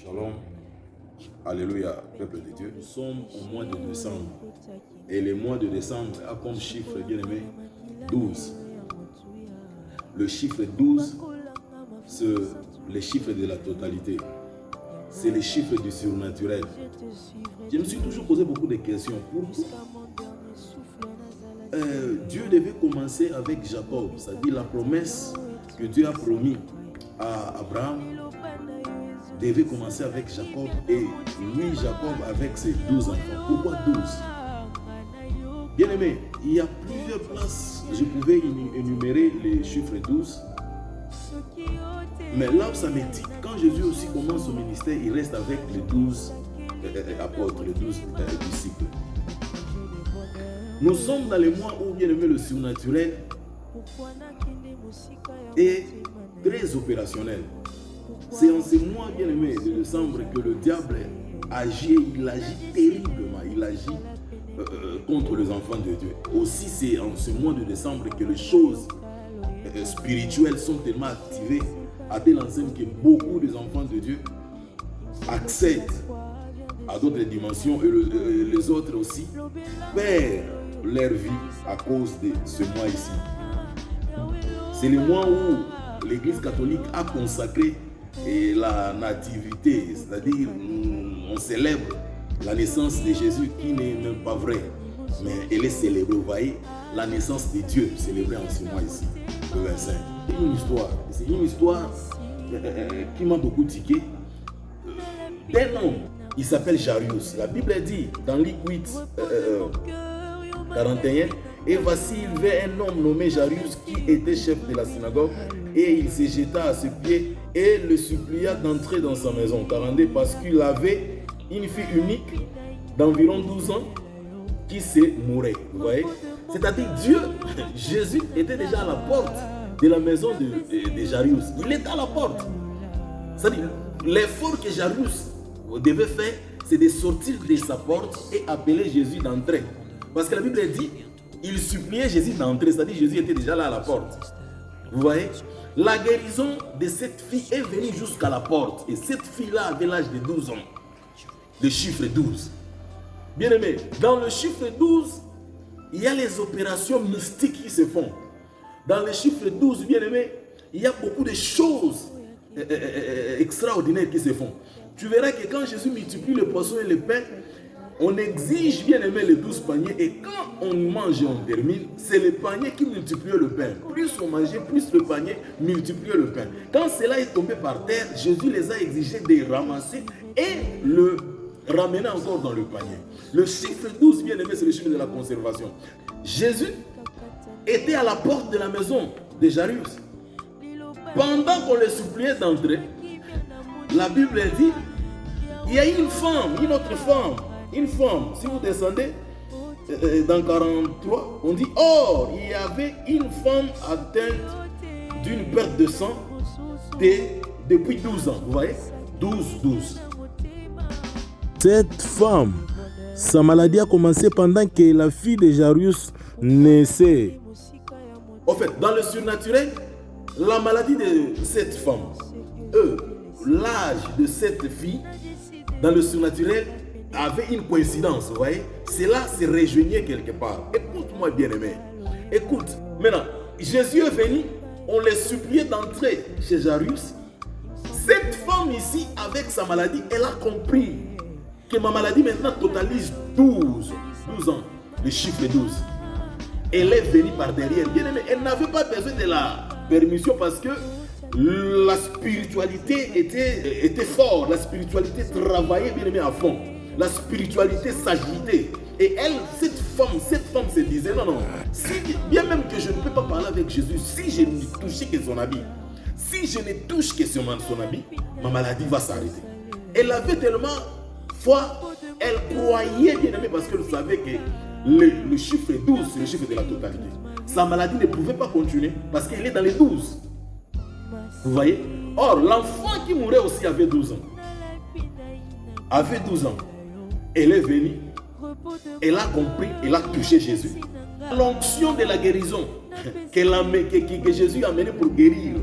Shalom. Alléluia, peuple de Dieu. Nous sommes au mois de décembre. Et le mois de décembre a comme chiffre, bien aimé, 12. Le chiffre 12, c'est le chiffre de la totalité. C'est le chiffre du surnaturel. Je me suis toujours posé beaucoup de questions. Pourquoi Dieu devait commencer avec Jacob, c'est-à-dire la promesse que Dieu a promis à Abraham devait commencer avec Jacob et lui, Jacob, avec ses 12 enfants. Pourquoi 12? Bien aimé, il y a plusieurs places, je pouvais énumérer les chiffres 12. Mais là où ça me dit, quand Jésus aussi commence son ministère, il reste avec les 12 apôtres, les 12 disciples. Nous sommes dans les mois où, bien aimé, le surnaturel est très opérationnel. C'est en ces mois, bien aimé, de décembre que le diable agit, il agit terriblement, il agit contre les enfants de Dieu. Aussi, c'est en ce mois de décembre que les choses spirituelles sont tellement activées à telle enseigne que beaucoup des enfants de Dieu accèdent à d'autres dimensions et les autres aussi perdent leur vie à cause de ce mois ici. C'est le mois où l'Église catholique a consacré la nativité, c'est-à-dire on célèbre la naissance de Jésus qui n'est même pas vrai, mais elle est célébrée, vous voyez, la naissance de Dieu célébrée en ce mois ici, le 25. C'est une histoire qui m'a beaucoup tiqué d'un homme, il s'appelle Jarius. La Bible dit dans Luc 8, 41, et voici il vint un homme nommé Jarius qui était chef de la synagogue et il se jeta à ses pieds et le supplia d'entrer dans sa maison. 42, parce qu'il avait une fille unique d'environ 12 ans qui se mourait. Vous voyez? C'est-à-dire Dieu, Jésus était déjà à la porte de la maison de Jarius. Il était à la porte. C'est-à-dire l'effort que Jarius devait faire, c'est de sortir de sa porte et appeler Jésus d'entrer. Parce que la Bible dit, il suppliait Jésus d'entrer, c'est-à-dire Jésus était déjà là à la porte. Vous voyez? La guérison de cette fille est venue jusqu'à la porte. Et cette fille-là avait l'âge de 12 ans. Le chiffre 12. Bien aimé, dans le chiffre 12, il y a les opérations mystiques qui se font. Dans le chiffre 12, bien aimé, il y a beaucoup de choses extraordinaires qui se font. Tu verras que quand Jésus multiplie le poisson et le pain, on exige, bien aimé, les 12 paniers. Et quand on mange et on termine, c'est le panier qui multiplie le pain. Plus on mangeait, plus le panier multipliait le pain. Quand cela est tombé par terre, Jésus les a exigés de ramasser et le ramener encore dans le panier. Le chiffre 12, bien aimé, c'est le chiffre de la conservation. Jésus était à la porte de la maison de Jarius. Pendant qu'on le suppliait d'entrer, la Bible dit, il y a une femme, une autre femme. Une femme, si vous descendez dans 43, on dit, or, il y avait une femme atteinte d'une perte de sang depuis 12 ans. Vous voyez? 12. Cette femme, sa maladie a commencé pendant que la fille de Jarius naissait. En fait, dans le surnaturel, la maladie de cette femme, l'âge de cette fille, dans le surnaturel, avait une coïncidence, vous voyez? Cela se rejoignait quelque part. Écoute-moi, bien-aimé. Écoute, maintenant, Jésus est venu, on les suppliait d'entrer chez Jarius. Cette femme ici, avec sa maladie, elle a compris que ma maladie maintenant totalise 12 ans, le chiffre 12. Elle est venue par derrière, bien-aimé. Elle n'avait pas besoin de la permission parce que la spiritualité était forte, la spiritualité travaillait, bien-aimé, à fond. La spiritualité s'agitait. Et elle, cette femme se disait, non, si, bien même que je ne peux pas parler avec Jésus, si je ne touche que son habit, si je ne touche que son habit, ma maladie va s'arrêter. Elle avait tellement foi, elle croyait, bien aimé, parce qu'elle savait que le chiffre 12, c'est le chiffre de la totalité. Sa maladie ne pouvait pas continuer parce qu'elle est dans les 12. Vous voyez? Or, l'enfant qui mourait aussi avait 12 ans. Avait 12 ans. Elle est venue, elle a compris, elle a touché Jésus. L'onction de la guérison que Jésus a amenée pour guérir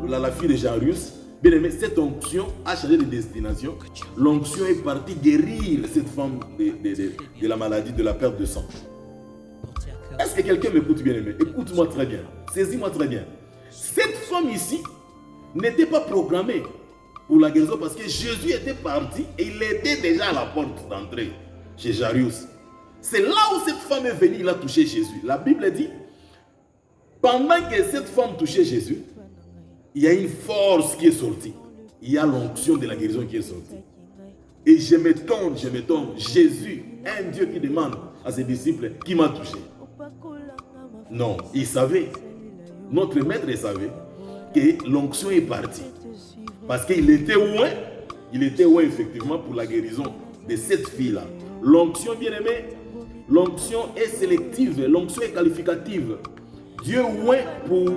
la fille de Jarius, Bien aimé, cette onction a changé de destination. L'onction est partie guérir cette femme de la maladie, de la perte de sang. Est-ce que quelqu'un m'écoute bien aimé? Écoute-moi très bien. Saisis-moi très bien. Cette femme ici n'était pas programmée pour la guérison parce que Jésus était parti et il était déjà à la porte d'entrée chez Jairus. C'est là où cette femme est venue, il a touché Jésus. La Bible dit, pendant que cette femme touchait Jésus, il y a une force qui est sortie. Il y a l'onction de la guérison qui est sortie. Et je m'étonne, Jésus, un Dieu qui demande à ses disciples, qui m'a touché? Non, il savait, notre maître savait que l'onction est partie. Parce qu'il était loin, effectivement pour la guérison de cette fille-là. L'onction, bien aimé, l'onction est sélective, l'onction est qualificative. Dieu est loin pour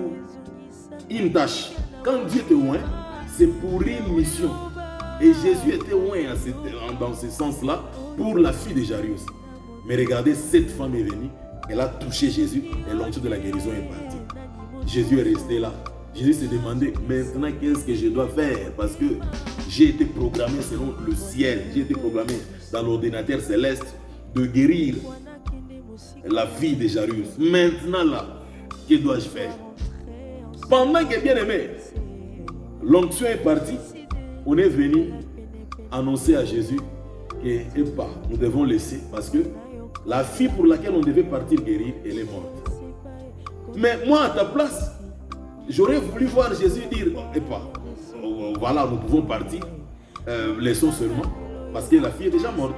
une tâche. Quand Dieu était loin, c'est pour une mission. Et Jésus était loin dans ce sens-là pour la fille de Jairus. Mais regardez, cette femme est venue, elle a touché Jésus et l'onction de la guérison est partie. Jésus est resté là. Jésus s'est demandé, maintenant qu'est-ce que je dois faire? Parce que j'ai été programmé selon le ciel, j'ai été programmé dans l'ordinateur céleste de guérir la fille de Jairus. Maintenant là, que dois-je faire? Pendant que, bien aimé, l'onction est partie, on est venu annoncer à Jésus que nous devons laisser parce que la fille pour laquelle on devait partir guérir, elle est morte. Mais moi, à ta place, j'aurais voulu voir Jésus dire, voilà, nous pouvons partir, laissons seulement, parce que la fille est déjà morte.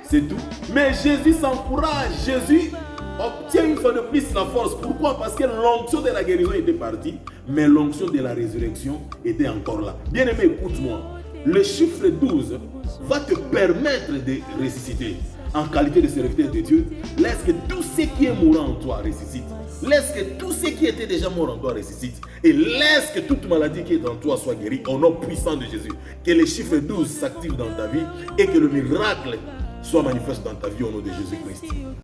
C'est tout. Mais Jésus s'encourage, Jésus obtient une fois de plus la force. Pourquoi? Parce que l'onction de la guérison était partie, mais l'onction de la résurrection était encore là. Bien aimé, écoute-moi. Le chiffre 12 va te permettre de ressusciter. En qualité de serviteur de Dieu, laisse que tout ce qui est mourant en toi ressuscite. Laisse que tout ce qui était déjà mort en toi ressuscite. Et laisse que toute maladie qui est en toi soit guérie au nom puissant de Jésus. Que le chiffre 12 s'active dans ta vie et que le miracle soit manifeste dans ta vie au nom de Jésus-Christ.